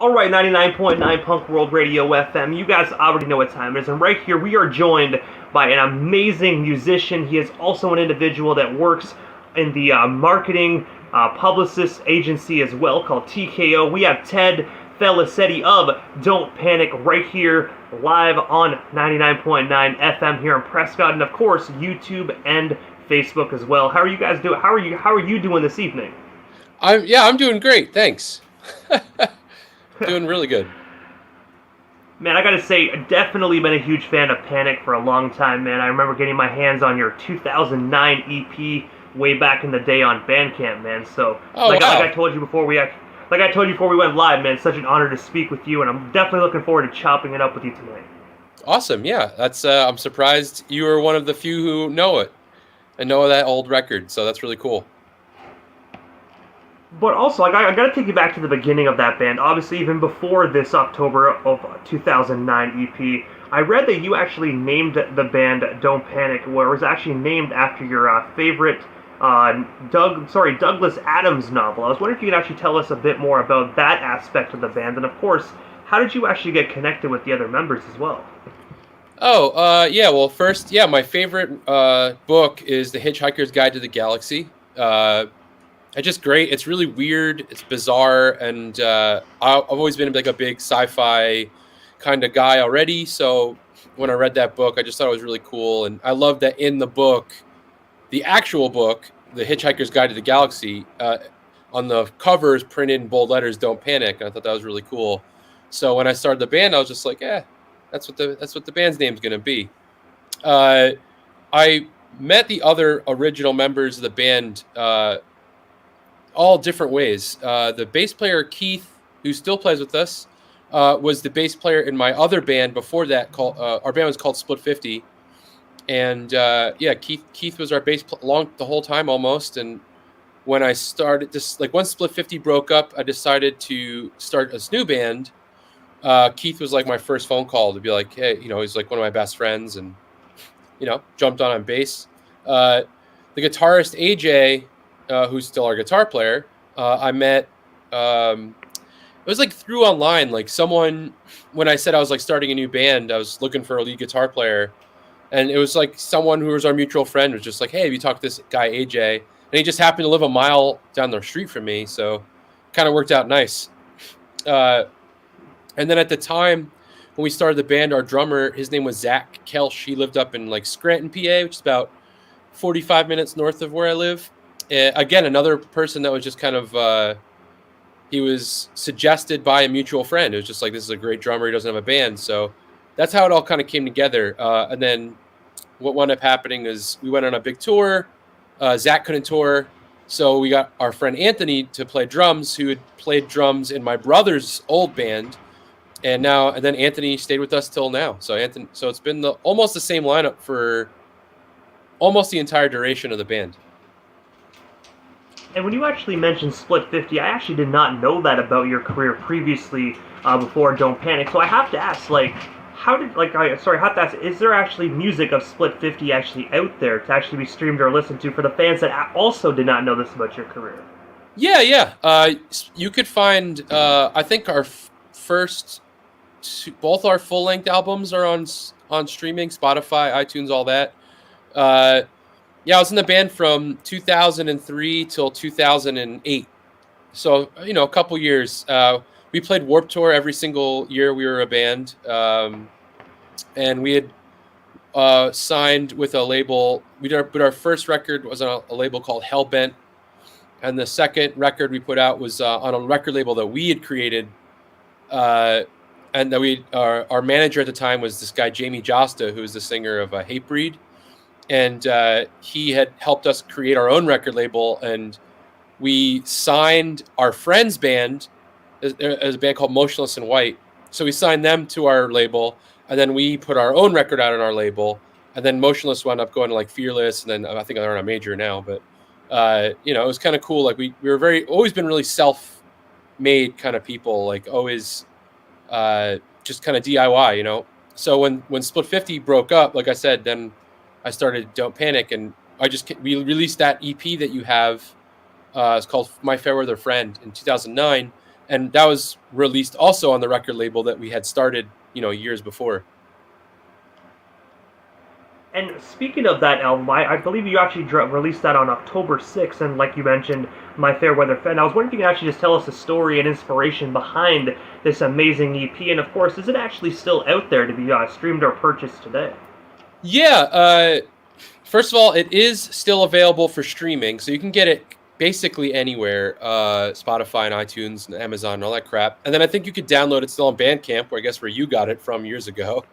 Alright, 99.9 Punk World Radio FM. You guys already know what time it is, and right here we are joined by an amazing musician. He is also an individual that works in the marketing publicist agency as well, called TKO. We have Ted Felicetti of Don't Panic right here live on 99.9 FM here in Prescott, and of course YouTube and Facebook as well. How are you guys doing? How are you doing this evening? I'm doing great, thanks. Doing really good. Man, I gotta say, definitely been a huge fan of Panic for a long time, man. I remember getting my hands on your 2009 EP way back in the day on Bandcamp, man. So, wow. like I told you before we went live, man. It's such an honor to speak with you, and I'm definitely looking forward to chopping it up with you tonight. Awesome, yeah. That's I'm surprised you were one of the few who know it and know that old record. So that's really cool. But also, I gotta take you back to the beginning of that band. Obviously, even before this October of 2009 EP, I read that you actually named the band Don't Panic, where it was actually named after your favorite Douglas Adams novel. I was wondering if you could actually tell us a bit more about that aspect of the band, and of course, how did you actually get connected with the other members as well? Yeah. Well, first, my favorite book is The Hitchhiker's Guide to the Galaxy. It's just great. It's really weird. It's bizarre, and I've always been like a big sci-fi kind of guy already. So when I read that book, I just thought it was really cool, and I love that in the book, the actual book, The Hitchhiker's Guide to the Galaxy, on the cover is printed in bold letters, "Don't Panic." And I thought that was really cool. So when I started the band, I was just like, that's what the band's name's gonna be. I met the other original members of the band all different ways. The bass player, Keith, who still plays with us, was the bass player in my other band before that. Our band was called Split 50. And Keith was our bass along the whole time almost. And when I started once Split 50 broke up, I decided to start this new band. Keith was like my first phone call to be like, hey, he's like one of my best friends, and, jumped on bass. The guitarist, AJ, who's still our guitar player, I met, it was like through online, like someone, when I said I was like starting a new band, I was looking for a lead guitar player, and it was like someone who was our mutual friend was just like, hey, have you talked to this guy, AJ? And he just happened to live a mile down the street from me, so kind of worked out nice. And then at the time when we started the band, our drummer, his name was Zach Kelsch. He lived up in like Scranton, PA, which is about 45 minutes north of where I live. Again, another person that was just kind of, he was suggested by a mutual friend. It was just like, this is a great drummer. He doesn't have a band. So that's how it all kind of came together. And then what wound up happening is we went on a big tour. Zach couldn't tour. So we got our friend Anthony to play drums, who had played drums in my brother's old band. And then Anthony stayed with us till now. So it's been almost the same lineup for almost the entire duration of the band. And when you actually mentioned Split 50, I actually did not know that about your career previously before Don't Panic. So I have to ask, is there actually music of Split 50 actually out there to actually be streamed or listened to for the fans that also did not know this about your career? Yeah. You could find, I think our both our full-length albums are on streaming, Spotify, iTunes, all that. I was in the band from 2003 till 2008. So, a couple years. We played Warped Tour every single year we were a band. And we had signed with a label. But our first record was on a label called Hellbent. And the second record we put out was on a record label that we had created. And that our manager at the time was this guy, Jamie Josta, who was the singer of Hatebreed. And he had helped us create our own record label, and we signed our friend's band as a band called Motionless in White. So we signed them to our label, and then we put our own record out on our label, and then Motionless wound up going to like Fearless, and then I think they're on a major now. But it was kind of cool. Like we were always been really self-made kind of people, like always just kind of DIY, So when Split 50 broke up, like I said, then I started Don't Panic, and we released that EP that you have. It's called My Fair Weather Friend in 2009. and that was released also on the record label that we had started, years before. And speaking of that album, I believe you actually released that on October 6th, and like you mentioned, My Fair Weather Friend. I was wondering if you could actually just tell us the story and inspiration behind this amazing EP, and of course, is it actually still out there to be streamed or purchased today? Yeah, first of all, it is still available for streaming, so you can get it basically anywhere, Spotify and iTunes and Amazon and all that crap. And then I think you could download it still on Bandcamp, where I guess where you got it from years ago.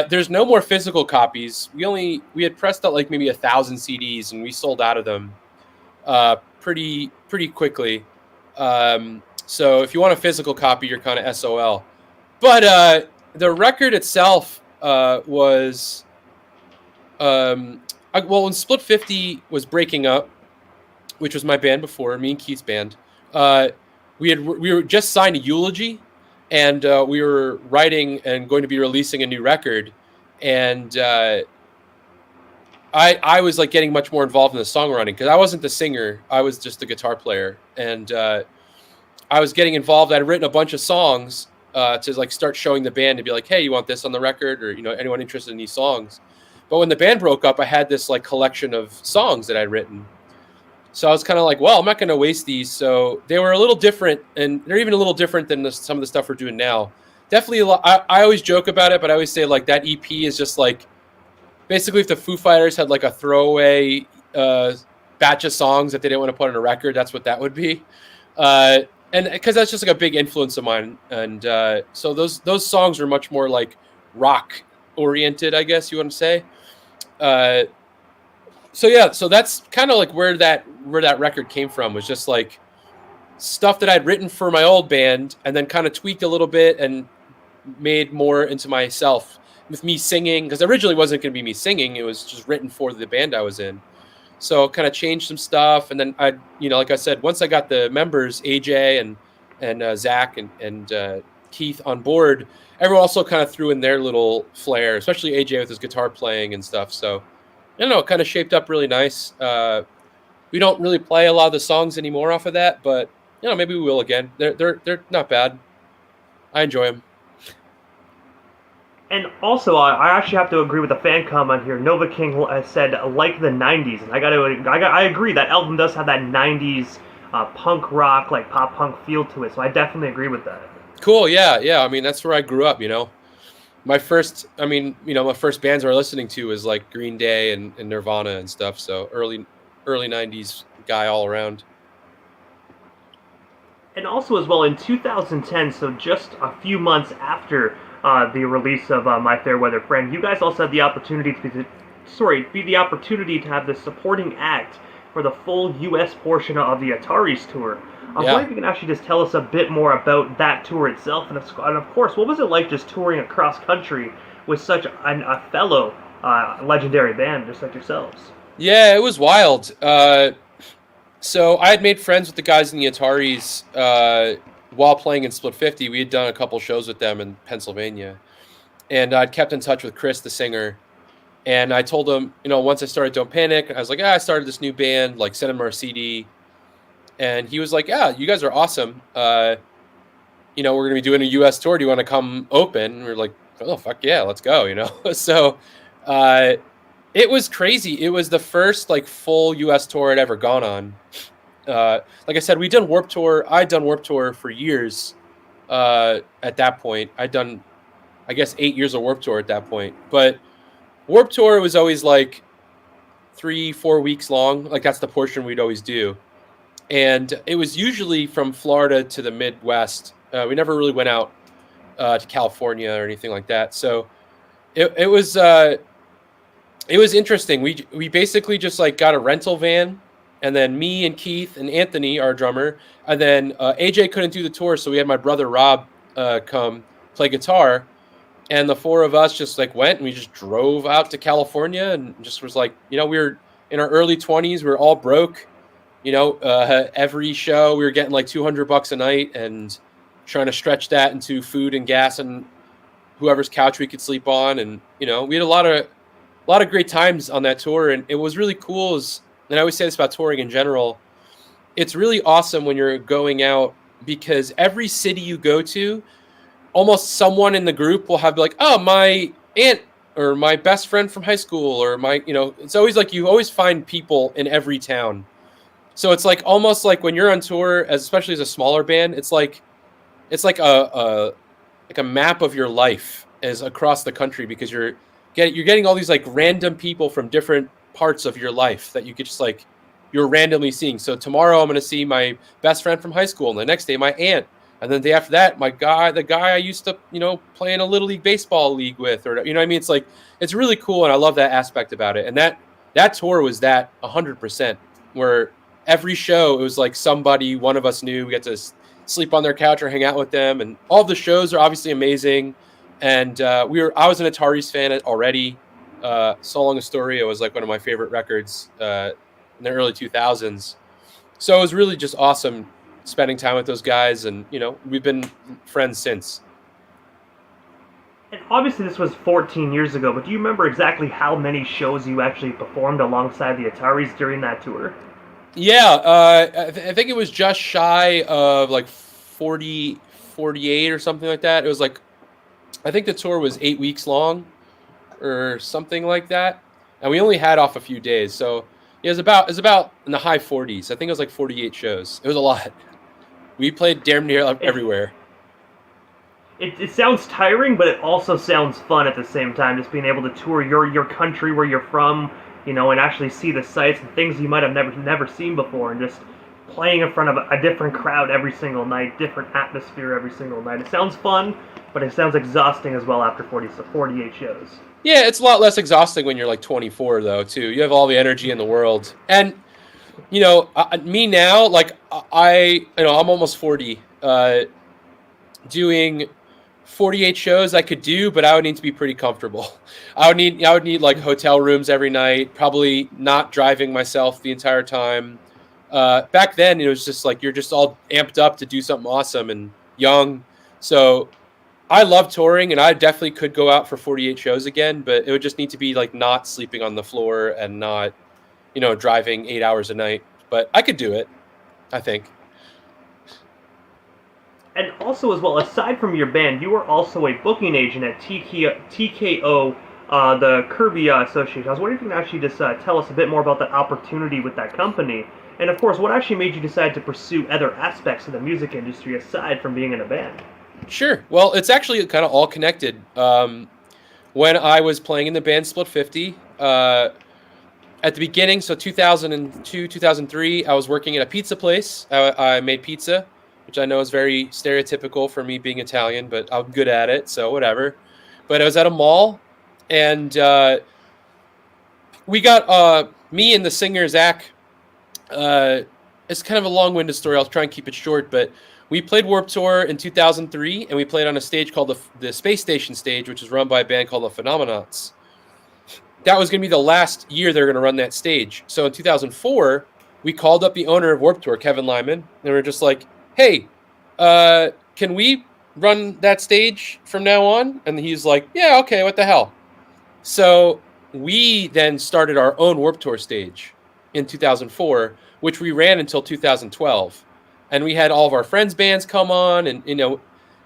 There's no more physical copies. We had pressed out like maybe 1,000 CDs, and we sold out of them pretty quickly. So if you want a physical copy, you're kind of SOL. But the record itself was when Split 50 was breaking up, which was my band before, me and Keith's band. We were just signed to Eulogy. And we were writing and going to be releasing a new record, and I was like getting much more involved in the songwriting because I wasn't the singer; I was just the guitar player, and I was getting involved. I'd written a bunch of songs to like start showing the band to be like, "Hey, you want this on the record?" Or anyone interested in these songs. But when the band broke up, I had this like collection of songs that I'd written. So I was kind of like, well, I'm not going to waste these. So they were a little different, and they're even a little different than some of the stuff we're doing now. Definitely, I always joke about it, but I always say like that EP is just like basically if the Foo Fighters had like a throwaway batch of songs that they didn't want to put on a record, that's what that would be. And because that's just like a big influence of mine, and so those songs are much more like rock oriented, I guess you want to say. So that's kind of like where that record came from, was just like stuff that I'd written for my old band and then kind of tweaked a little bit and made more into myself with me singing, because originally it wasn't going to be me singing, it was just written for the band I was in. So kind of changed some stuff, and then I, like I said, once I got the members AJ and Zach and Keith on board, everyone also kind of threw in their little flair, especially AJ with his guitar playing and stuff. So I don't know, it kind of shaped up really nice. We don't really play a lot of the songs anymore off of that, but maybe we will again. They're not bad. I enjoy them. And also, I actually have to agree with the fan comment here. Nova King said like the '90s, and I agree that album does have that '90s punk rock, like pop punk feel to it. So I definitely agree with that. Cool, yeah. I mean, that's where I grew up. My first bands I was listening to was like Green Day and Nirvana and stuff. So early '90s guy all around. And also as well in 2010, so just a few months after the release of My Fair Weather Friend, you guys also had the opportunity to have the supporting act for the full U.S. portion of the Guitarist tour. I wonder if you can actually just tell us a bit more about that tour itself, and of course, what was it like just touring across country with such a fellow legendary band just like yourselves? Yeah, it was wild. So I had made friends with the guys in the Ataris while playing in Split 50. We had done a couple shows with them in Pennsylvania, and I'd kept in touch with Chris, the singer. And I told him, once I started Don't Panic, I was like, I started this new band, like send him our CD. And he was like, yeah, you guys are awesome. We're going to be doing a U.S. tour. Do you want to come open? And we were like, oh, fuck yeah, let's go, So it was crazy. It was the first like full U.S. tour I'd ever gone on. Like I said, we'd done Warped Tour. I'd done Warped Tour for years at that point. I'd done, I guess, 8 years of Warped Tour at that point. But Warped Tour was always like 3-4 weeks long. Like that's the portion we'd always do. And it was usually from Florida to the Midwest. We never really went out to California or anything like that. So it was interesting. We basically just like got a rental van, and then me and Keith and Anthony, our drummer, and then AJ couldn't do the tour, so we had my brother Rob come play guitar, and the four of us just like went and we just drove out to California and just was like, we were in our early 20s, we were all broke. Every show we were getting like $200 a night and trying to stretch that into food and gas and whoever's couch we could sleep on. And, we had a lot of great times on that tour. And it was really cool. And I always say this about touring in general. It's really awesome when you're going out because every city you go to, almost someone in the group will have like, oh, my aunt or my best friend from high school, or my, it's always like you always find people in every town. So it's like almost like when you're on tour, especially as a smaller band, it's like a map of your life as across the country, because you're getting all these like random people from different parts of your life that you could just like you're randomly seeing. So tomorrow I'm going to see my best friend from high school, and the next day my aunt, and then the day after that the guy I used to play in a little league baseball league with, or what I mean. It's like it's really cool, and I love that aspect about it. And that tour was that 100%, where every show it was like somebody one of us knew. We got to sleep on their couch or hang out with them, and all the shows are obviously amazing. And I was an Guitarist fan already. So Long Astoria was like one of my favorite records in the early 2000s. So it was really just awesome spending time with those guys, and we've been friends since. And obviously this was 14 years ago, but do you remember exactly how many shows you actually performed alongside the Guitarist during that tour? Yeah, I think it was just shy of like 40, 48 or something like that. It was like, I think the tour was 8 weeks long or something like that. And we only had off a few days. So it was about in the high 40s. I think it was like 48 shows. It was a lot. We played damn near everywhere. It sounds tiring, but it also sounds fun at the same time, just being able to tour your country where you're from, and actually see the sights and things you might have never seen before, and just playing in front of a different crowd every single night, different atmosphere every single night. It sounds fun, but it sounds exhausting as well after 48 shows. Yeah, it's a lot less exhausting when you're like 24, though, too. You have all the energy in the world. And, me now, like, I'm almost 40. Doing 48 shows I could do, but I would need to be pretty comfortable. I would need like hotel rooms every night, probably not driving myself the entire time. Back then it was just like you're just all amped up to do something awesome and young. So I love touring, and I definitely could go out for 48 shows again, but it would just need to be like not sleeping on the floor and not, driving 8 hours a night. But I could do it, I think. And also, as well, aside from your band, you are also a booking agent at TKO, the Kirby Association. I was wondering if you can actually just tell us a bit more about that opportunity with that company. And of course, what actually made you decide to pursue other aspects of the music industry aside from being in a band? Sure. Well, it's actually kind of all connected. When I was playing in the band Split 50, at the beginning, so 2002, 2003, I was working at a pizza place. I made pizza, which I know is very stereotypical for me being Italian, but I'm good at it, so whatever. But I was at a mall, and we got me and the singer, Zach. It's kind of a long-winded story. I'll try and keep it short, but we played Warped Tour in 2003, and we played on a stage called the Space Station stage, which is run by a band called the Phenomenauts. That was going to be the last year they were going to run that stage. So in 2004, we called up the owner of Warped Tour, Kevin Lyman, and we were just like, hey, can we run that stage from now on? And he's like, yeah, okay, what the hell? So we then started our own Warped Tour stage in 2004, which we ran until 2012. And we had all of our friends' bands come on, and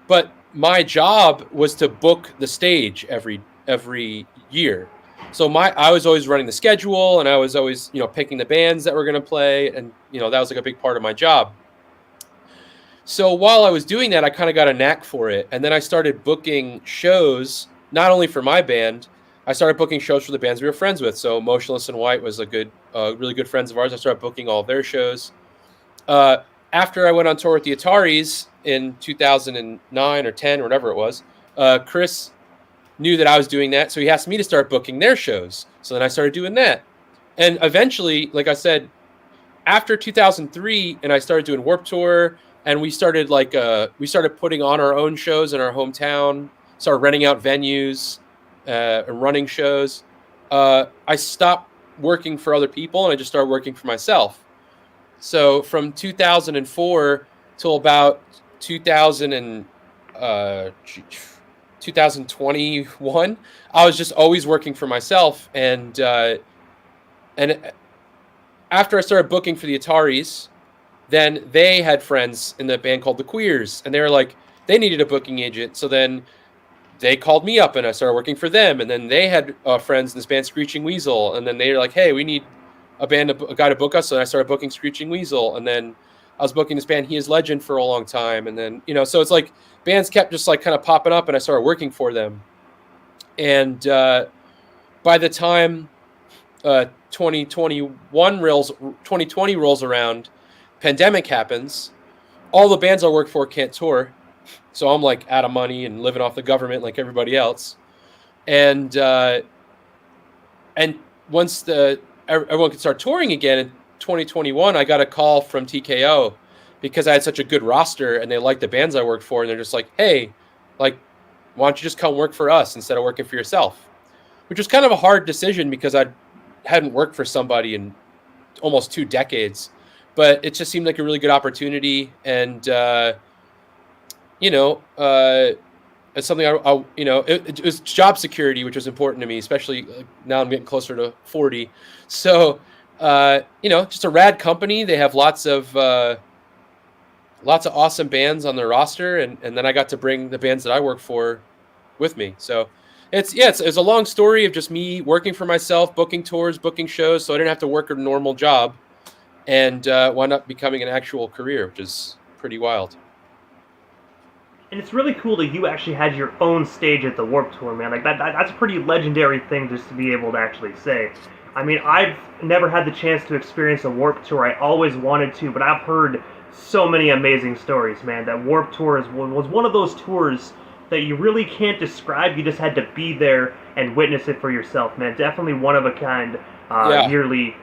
but my job was to book the stage every year. So I was always running the schedule, and I was always picking the bands that were going to play, and that was like a big part of my job. So while I was doing that, I kind of got a knack for it, and then I started booking shows not only for my band. I started booking shows for the bands we were friends with. So Motionless in White was really good friends of ours. I started booking all of their shows. After I went on tour with the Ataris in 2009 or 10 or whatever it was, Chris knew that I was doing that, so he asked me to start booking their shows. So then I started doing that. And eventually, like I said, after 2003, and I started doing Warped Tour, and we started putting on our own shows in our hometown, started renting out venues and running shows. I stopped working for other people, and I just started working for myself. So from 2004 till about 2021, I was just always working for myself. And after I started booking for the Ataris, then they had friends in the band called the Queers, and they were like, they needed a booking agent. So then they called me up and I started working for them. And then they had friends in this band, Screeching Weasel. And then they were like, hey, we need a guy to book us. So I started booking Screeching Weasel. And then I was booking this band, He Is Legend, for a long time. And then, so it's like bands kept just like kind of popping up and I started working for them. And by the time 2020 rolls around, pandemic happens, all the bands I work for can't tour. So I'm like out of money and living off the government like everybody else. And once everyone could start touring again in 2021, I got a call from TKO because I had such a good roster and they liked the bands I worked for. And they're just like, hey, like, why don't you just come work for us instead of working for yourself? Which was kind of a hard decision because I hadn't worked for somebody in almost 2 decades. But it just seemed like a really good opportunity. And, it's something it was job security, which was important to me, especially now I'm getting closer to 40. So, just a rad company. They have lots of awesome bands on their roster. And then I got to bring the bands that I work for with me. So it's a long story of just me working for myself, booking tours, booking shows. So I didn't have to work a normal job and wound up becoming an actual career, which is pretty wild. And it's really cool that you actually had your own stage at the Warped Tour, man. Like that's a pretty legendary thing just to be able to actually say. I mean, I've never had the chance to experience a Warped Tour. I always wanted to, but I've heard so many amazing stories, man. That Warped Tour was one of those tours that you really can't describe. You just had to be there and witness it for yourself, man. Definitely one of a kind yearly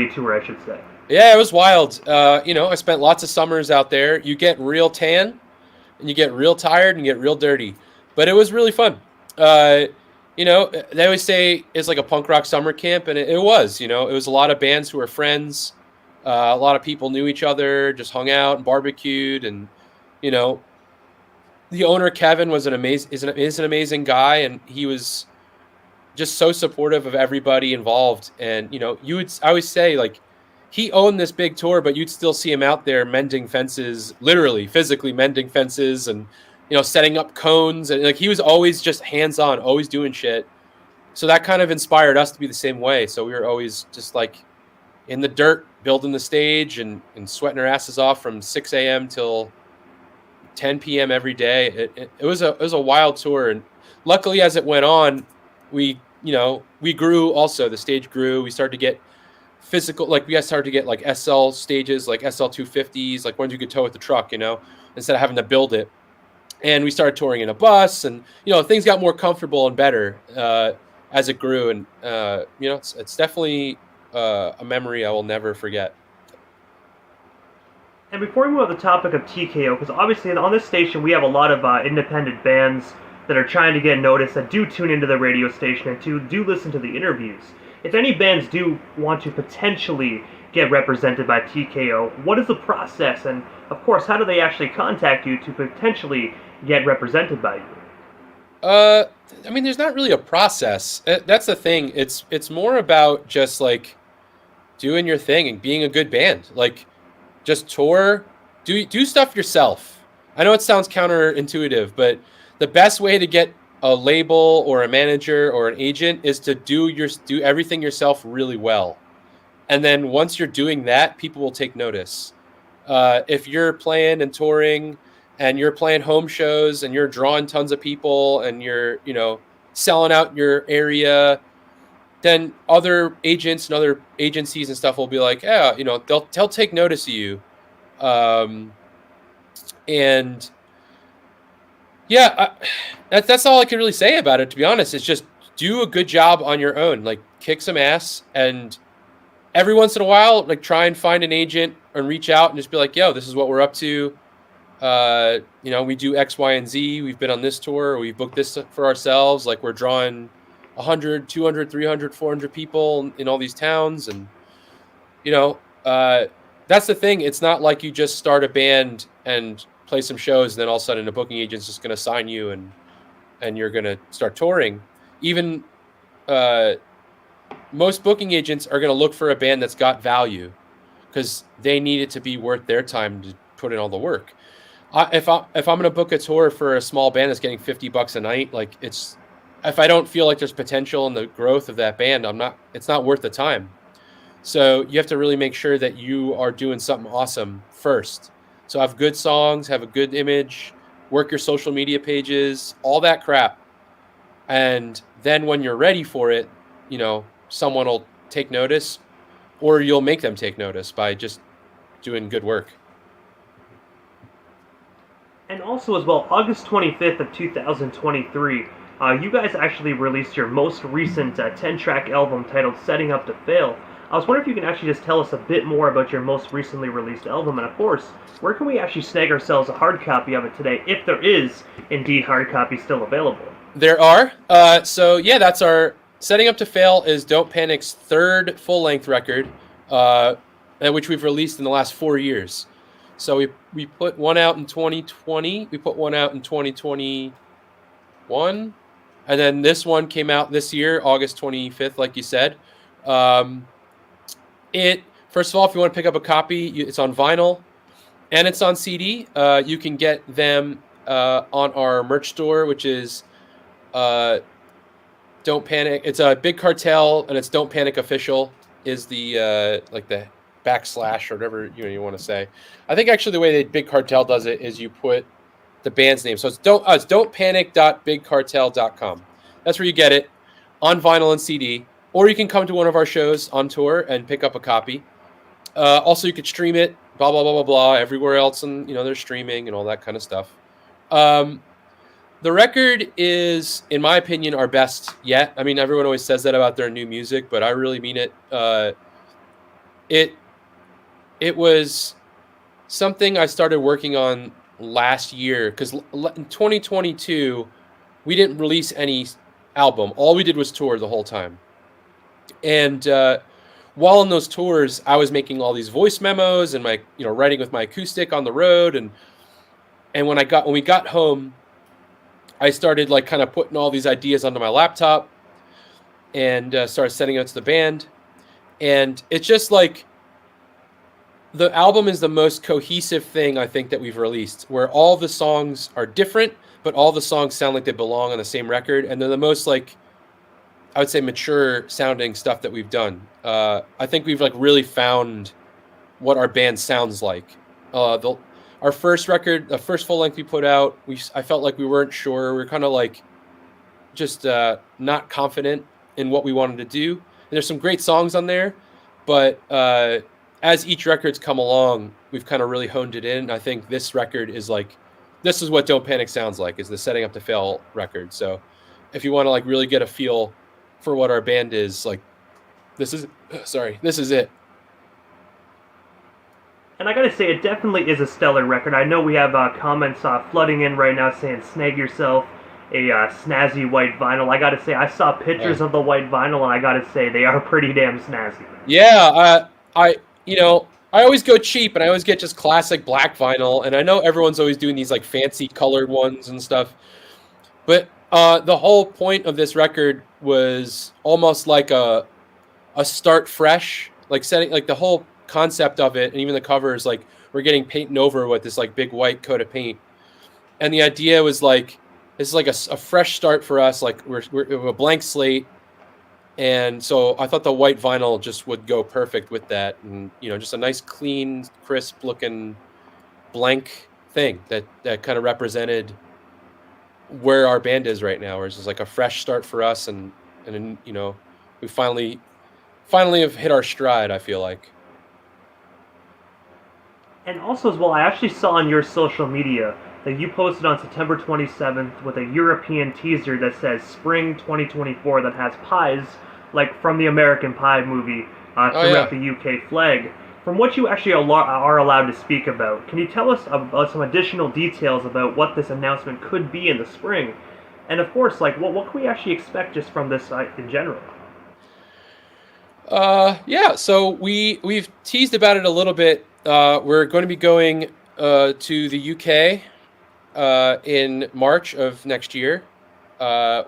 tour, I should say. Yeah, it was wild. I spent lots of summers out there. You get real tan, and you get real tired and you get real dirty. But it was really fun. They always say it's like a punk rock summer camp, and it was. It was a lot of bands who were friends. A lot of people knew each other, just hung out and barbecued. And, the owner, Kevin, is an amazing guy, and he was just so supportive of everybody involved. And, I always say, like, he owned this big tour, but you'd still see him out there mending fences, literally, physically mending fences and, setting up cones. And like, he was always just hands-on, always doing shit. So that kind of inspired us to be the same way. So we were always just like in the dirt, building the stage and sweating our asses off from 6 a.m. till 10 p.m. every day. It was a wild tour. And luckily, as it went on, we grew also. The stage grew. We started to get physical, like we started to get like SL stages, like SL 250s, like ones you could tow with the truck, instead of having to build it. And we started touring in a bus, and things got more comfortable and better as it grew. And it's definitely a memory I will never forget. And before we move on to the topic of TKO, because obviously on this station we have a lot of independent bands that are trying to get noticed, that do tune into the radio station and do listen to the interviews. If any bands do want to potentially get represented by TKO, what is the process? And, of course, how do they actually contact you to potentially get represented by you? There's not really a process. That's the thing. It's more about just, like, doing your thing and being a good band. Like, just tour, do stuff yourself. I know it sounds counterintuitive, but the best way to get a label or a manager or an agent is to do everything yourself really well. And then once you're doing that, people will take notice. If you're playing and touring and you're playing home shows and you're drawing tons of people and you're, selling out your area, then other agents and other agencies and stuff will be like, yeah, they'll take notice of you. And yeah, that's all I can really say about it, to be honest. It's just do a good job on your own, like kick some ass, and every once in a while, like try and find an agent and reach out and just be like, yo, this is what we're up to. We do X, Y, and Z. We've been on this tour, or we've booked this for ourselves. Like we're drawing 100, 200, 300, 400 people in all these towns. And, that's the thing. It's not like you just start a band and play some shows, and then all of a sudden a booking agent's just going to sign you and you're going to start touring. Even most booking agents are going to look for a band that's got value, because they need it to be worth their time to put in all the work. If I'm going to book a tour for a small band that's getting $50 a night, like if I don't feel like there's potential in the growth of that band, it's not worth the time. So you have to really make sure that you are doing something awesome first. So have good songs, have a good image, work your social media pages, all that crap. And then when you're ready for it, someone will take notice, or you'll make them take notice by just doing good work. And also as well, August 25th of 2023, you guys actually released your most recent 10-track album titled Setting Up to Fail. I was wondering if you can actually just tell us a bit more about your most recently released album, and of course, where can we actually snag ourselves a hard copy of it today, if there is indeed hard copy still available? There are. So yeah, that's our Setting Up to Fail is Don't Panic's third full-length record, which we've released in the last 4 years. So we put one out in 2020, we put one out in 2021, and then this one came out this year, August 25th, like you said. First of all, if you want to pick up a copy, it's on vinyl and it's on CD. You can get them on our merch store, which is Don't Panic. It's a Big Cartel, and it's Don't Panic Official is the like the backslash or whatever you want to say. I think actually the way that Big Cartel does it is you put the band's name. So it's don'tpanic.bigcartel.com. That's where you get it on vinyl and CD. Or you can come to one of our shows on tour and pick up a copy. Also, you could stream it, blah, blah, blah, blah, blah, everywhere else. And, there's streaming and all that kind of stuff. The record is, in my opinion, our best yet. I mean, everyone always says that about their new music, but I really mean it. It was something I started working on last year, because in 2022, we didn't release any album. All we did was tour the whole time. And while on those tours, I was making all these voice memos and my, writing with my acoustic on the road. And when we got home, I started like kind of putting all these ideas onto my laptop and started sending it to the band. And it's just like the album is the most cohesive thing I think that we've released, where all the songs are different, but all the songs sound like they belong on the same record. And they're the most like, I would say, mature sounding stuff that we've done. I think we've like really found what our band sounds like. Our first record, the first full length we put out, I felt like we weren't sure. We were kind of like just not confident in what we wanted to do. And there's some great songs on there, but as each record's come along, we've kind of really honed it in. I think this record is like, this is what Don't Panic sounds like, is the Setting Up to Fail record. So if you want to like really get a feel for what our band is, like, this is it. And I gotta say, it definitely is a stellar record. I know we have comments flooding in right now saying snag yourself a snazzy white vinyl. I gotta say, I saw pictures of the white vinyl, and I gotta say, they are pretty damn snazzy. Yeah, I always go cheap, and I always get just classic black vinyl, and I know everyone's always doing these like fancy colored ones and stuff, but the whole point of this record was almost like a start fresh, like setting, like the whole concept of it, and even the cover is like we're getting painted over with this like big white coat of paint, and the idea was like this is like a fresh start for us, like we're a blank slate, and so I thought the white vinyl just would go perfect with that, and just a nice clean, crisp looking blank thing that kind of represented where our band is right now, where it's just like a fresh start for us, and we finally have hit our stride, I feel like. And also as well, I actually saw on your social media that you posted on September 27th with a European teaser that says Spring 2024 that has pies, like from the American Pie movie, throughout the UK flag. From what you actually are allowed to speak about, can you tell us about some additional details about what this announcement could be in the spring? And of course, like what can we actually expect just from this in general? So we've teased about it a little bit. We're going to be going to the UK in March of next year.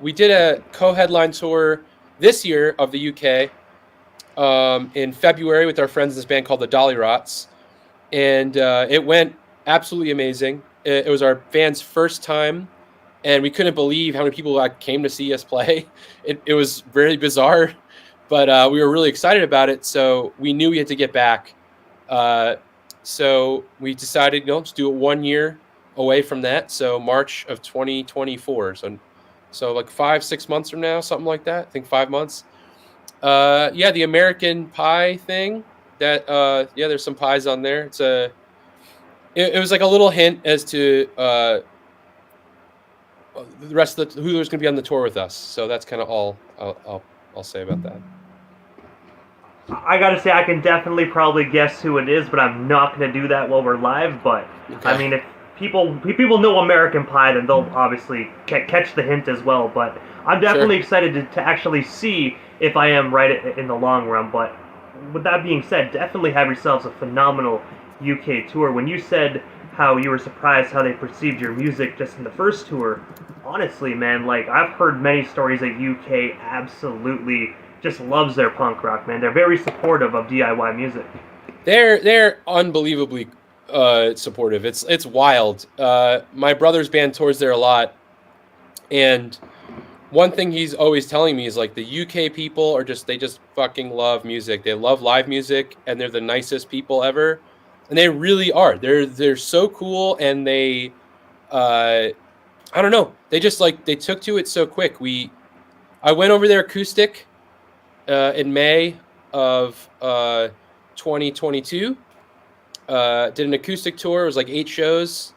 We did a co-headline tour this year of the UK, in February with our friends in this band called the Dolly Rots, and it went absolutely amazing. It was our band's first time, and we couldn't believe how many people came to see us play. It was very bizarre, but we were really excited about it, so we knew we had to get back. So we decided, to do it 1 year away from that, so March of 2024. So like 5-6 months from now, something like that. I think 5 months. Yeah, the American Pie thing. There's some pies on there. It was like a little hint as to the rest of who was going to be on the tour with us. So that's kind of all I'll say about that. I gotta say, I can definitely probably guess who it is, but I'm not gonna do that while we're live. But Okay. I mean, if people know American Pie, then they'll obviously catch the hint as well. But I'm definitely excited to actually see if I am right in the long run. But with that being said, definitely have yourselves a phenomenal UK tour. When you said how you were surprised how they perceived your music just in the first tour, honestly, man, like I've heard many stories that UK absolutely just loves their punk rock, man. They're very supportive of DIY music. They're unbelievably supportive. It's wild. My brother's band tours there a lot, and one thing he's always telling me is like the UK people they just fucking love music. They love live music, and they're the nicest people ever. And they really are. They're so cool, and they I don't know. They just they took to it so quick. I went over there acoustic in May of 2022. Did an acoustic tour. It was like 8 shows.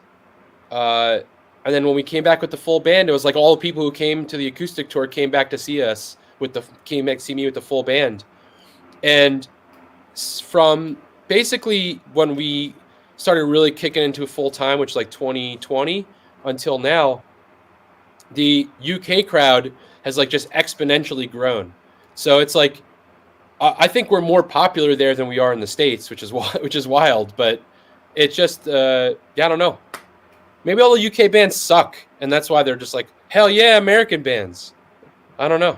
And then when we came back with the full band, it was like all the people who came to the acoustic tour came back to see us came back to see me with the full band. And from basically when we started really kicking into full time, which is like 2020 until now, the UK crowd has just exponentially grown. So it's like, I think we're more popular there than we are in the States, which is wild. But it's just, I don't know. Maybe all the UK bands suck, and that's why they're just like, hell yeah, American bands. I don't know.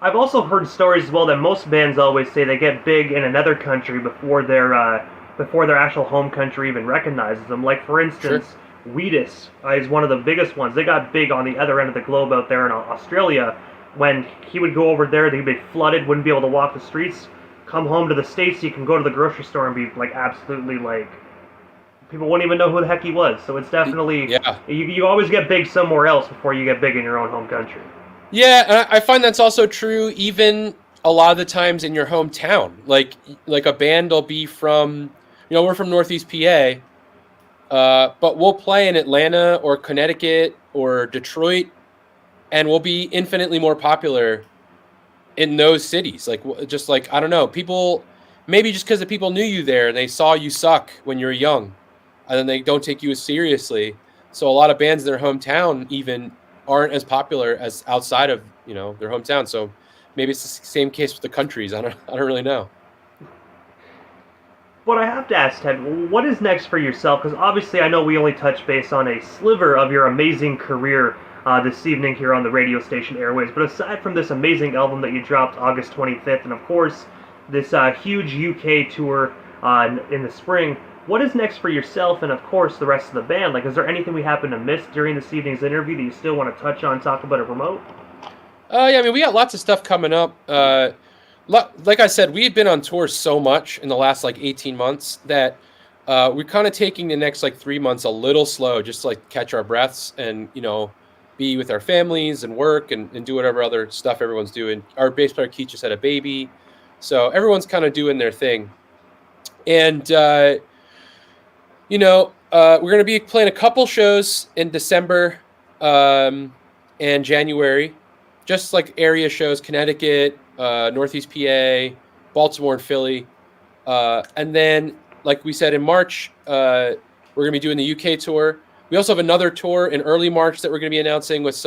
I've also heard stories as well that most bands always say they get big in another country before their actual home country even recognizes them. Like for instance, Guitarist is one of the biggest ones. They got big on the other end of the globe out there in Australia. When he would go over there, they'd be flooded, wouldn't be able to walk the streets. Come home to the States, you can go to the grocery store and be absolutely people wouldn't even know who the heck he was. So it's definitely you always get big somewhere else before you get big in your own home country. Yeah, and I find that's also true even a lot of the times in your hometown. Like a band will be from, we're from Northeast PA, but we'll play in Atlanta or Connecticut or Detroit, and we'll be infinitely more popular in those cities. I don't know, people, maybe just because the people knew you there and they saw you suck when you were young, and then they don't take you as seriously. So a lot of bands in their hometown even aren't as popular as outside of their hometown. So maybe it's the same case with the countries. I don't really know. But I have to ask, Ted, what is next for yourself? Because obviously I know we only touched base on a sliver of your amazing career this evening here on the radio station airways. But aside from this amazing album that you dropped August 25th, and of course this huge UK tour in the spring, what is next for yourself and of course the rest of the band? Is there anything we happen to miss during this evening's interview that you still want to touch on, talk about, or promote? Yeah, I mean, we got lots of stuff coming up. Like I said, we've been on tour so much in the last 18 months that we're kind of taking the next 3 months a little slow, just to catch our breaths and be with our families and work and do whatever other stuff everyone's doing. Our bass player Keith just had a baby, so everyone's kind of doing their thing. And we're going to be playing a couple shows in December and January, just area shows, Connecticut, Northeast PA, Baltimore, and Philly. And then, like we said, in March, we're going to be doing the UK tour. We also have another tour in early March that we're going to be announcing with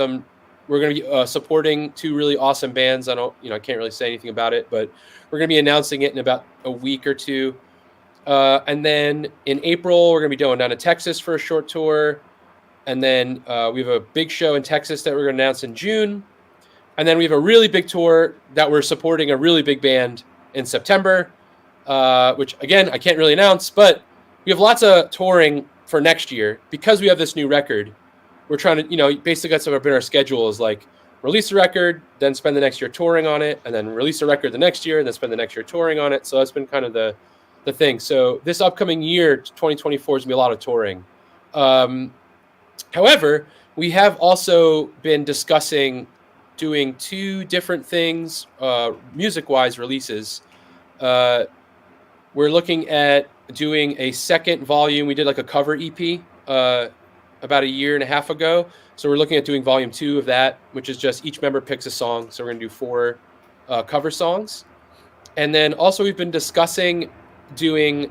we're going to be supporting 2 really awesome bands. I can't really say anything about it, but we're going to be announcing it in about a week or 2. And then in April, we're going to be going down to Texas for a short tour. And then we have a big show in Texas that we're going to announce in June. And then we have a really big tour that we're supporting a really big band in September, which, again, I can't really announce, but we have lots of touring for next year because we have this new record. We're trying to, basically that's what been our schedule is like release a record, then spend the next year touring on it, and then release a record the next year, and then spend the next year touring on it. So that's been kind of the thing. So this upcoming year, 2024, is going to be a lot of touring. However, we have also been discussing doing 2 different things, music-wise releases. We're looking at doing a second volume. We did like a cover EP about a year and a half ago. So we're looking at doing volume 2 of that, which is just each member picks a song. So we're going to do 4 cover songs. And then also we've been discussing doing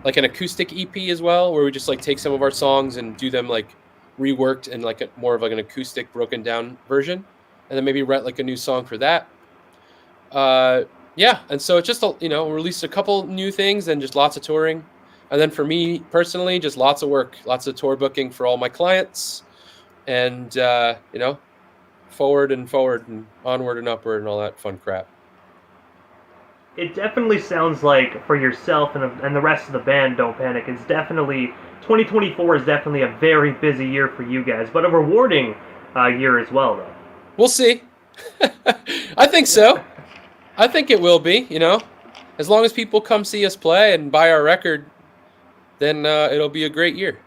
like an acoustic EP as well, where we just like take some of our songs and do them like reworked and like more of like an acoustic broken down version. And then maybe write like a new song for that. Yeah, and so it's just, released a couple new things and just lots of touring. And then for me personally, just lots of work, lots of tour booking for all my clients. And, forward and onward and upward and all that fun crap. It definitely sounds like for yourself and the rest of the band, Don't Panic, 2024 is definitely a very busy year for you guys, but a rewarding year as well, though. We'll see. I think so. I think it will be, As long as people come see us play and buy our record, then it'll be a great year.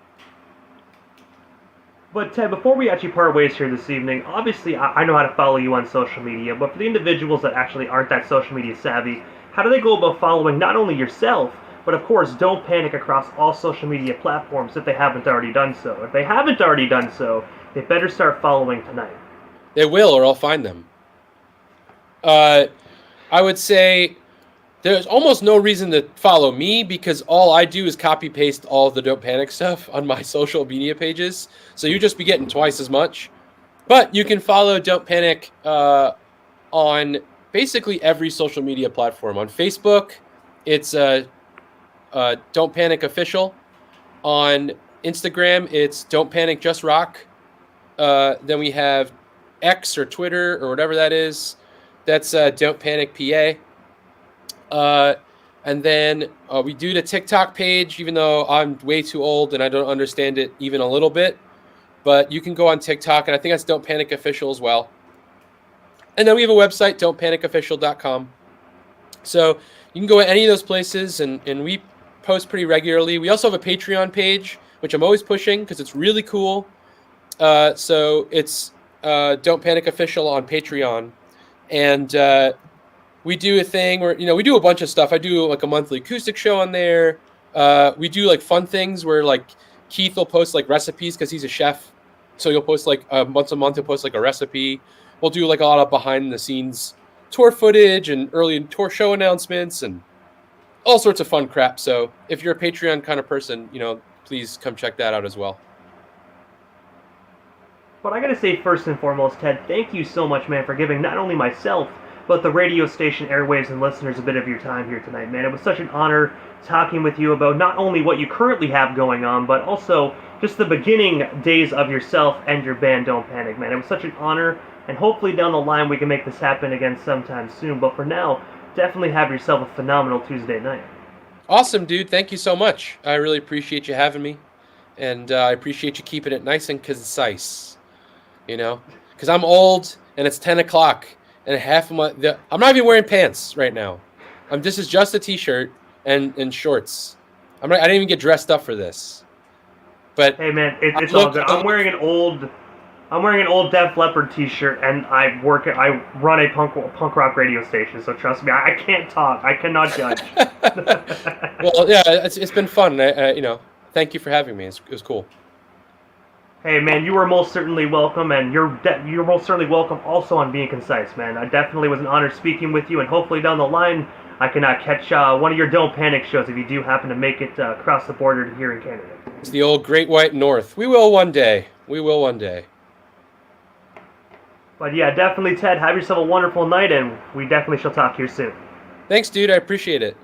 But Ted, before we actually part ways here this evening, obviously I know how to follow you on social media, but for the individuals that actually aren't that social media savvy, how do they go about following not only yourself, but of course Don't Panic across all social media platforms if they haven't already done so? If they haven't already done so, they better start following tonight. They will, or I'll find them. I would say there's almost no reason to follow me because all I do is copy paste all of the Don't Panic stuff on my social media pages. So you just be getting twice as much. But you can follow Don't Panic on basically every social media platform. On Facebook, it's Don't Panic Official. On Instagram, it's Don't Panic Just Rock. Then we have X or Twitter or whatever that is. That's Don't Panic PA. And then we do the TikTok page, even though I'm way too old and I don't understand it even a little bit. But you can go on TikTok, and I think that's Don't Panic Official as well. And then we have a website, don'tpanicofficial.com. So you can go to any of those places, and we post pretty regularly. We also have a Patreon page, which I'm always pushing because it's really cool. So it's Don't Panic Official on Patreon. And we do a thing where, we do a bunch of stuff. I do like a monthly acoustic show on there. We do like fun things where like Keith will post like recipes because he's a chef. So you'll post like once a month, he'll post like a recipe. We'll do like a lot of behind the scenes tour footage and early tour show announcements and all sorts of fun crap. So if you're a Patreon kind of person, please come check that out as well. But I gotta say, first and foremost, Ted, thank you so much, man, for giving not only myself, but the radio station airwaves and listeners a bit of your time here tonight, man. It was such an honor talking with you about not only what you currently have going on, but also just the beginning days of yourself and your band, Don't Panic, man. It was such an honor, and hopefully down the line we can make this happen again sometime soon. But for now, definitely have yourself a phenomenal Tuesday night. Awesome, dude. Thank you so much. I really appreciate you having me, and I appreciate you keeping it nice and concise. Because I'm old and it's 10 o'clock and I'm not even wearing pants right now. This is just a t-shirt and shorts. I didn't even get dressed up for this. But hey man, it's all good. I'm wearing an old Def Leppard t-shirt and I run a punk rock radio station. So trust me, I can't talk. I cannot judge. Well, yeah, it's been fun. Thank you for having me. It was cool. Hey man, you were most certainly welcome, and you're most certainly welcome also on being concise, man. I definitely was an honor speaking with you, and hopefully down the line I can catch one of your Don't Panic shows if you do happen to make it across the border to here in Canada. It's the old Great White North. We will one day. But yeah, definitely, Ted, have yourself a wonderful night, and we definitely shall talk here soon. Thanks, dude. I appreciate it.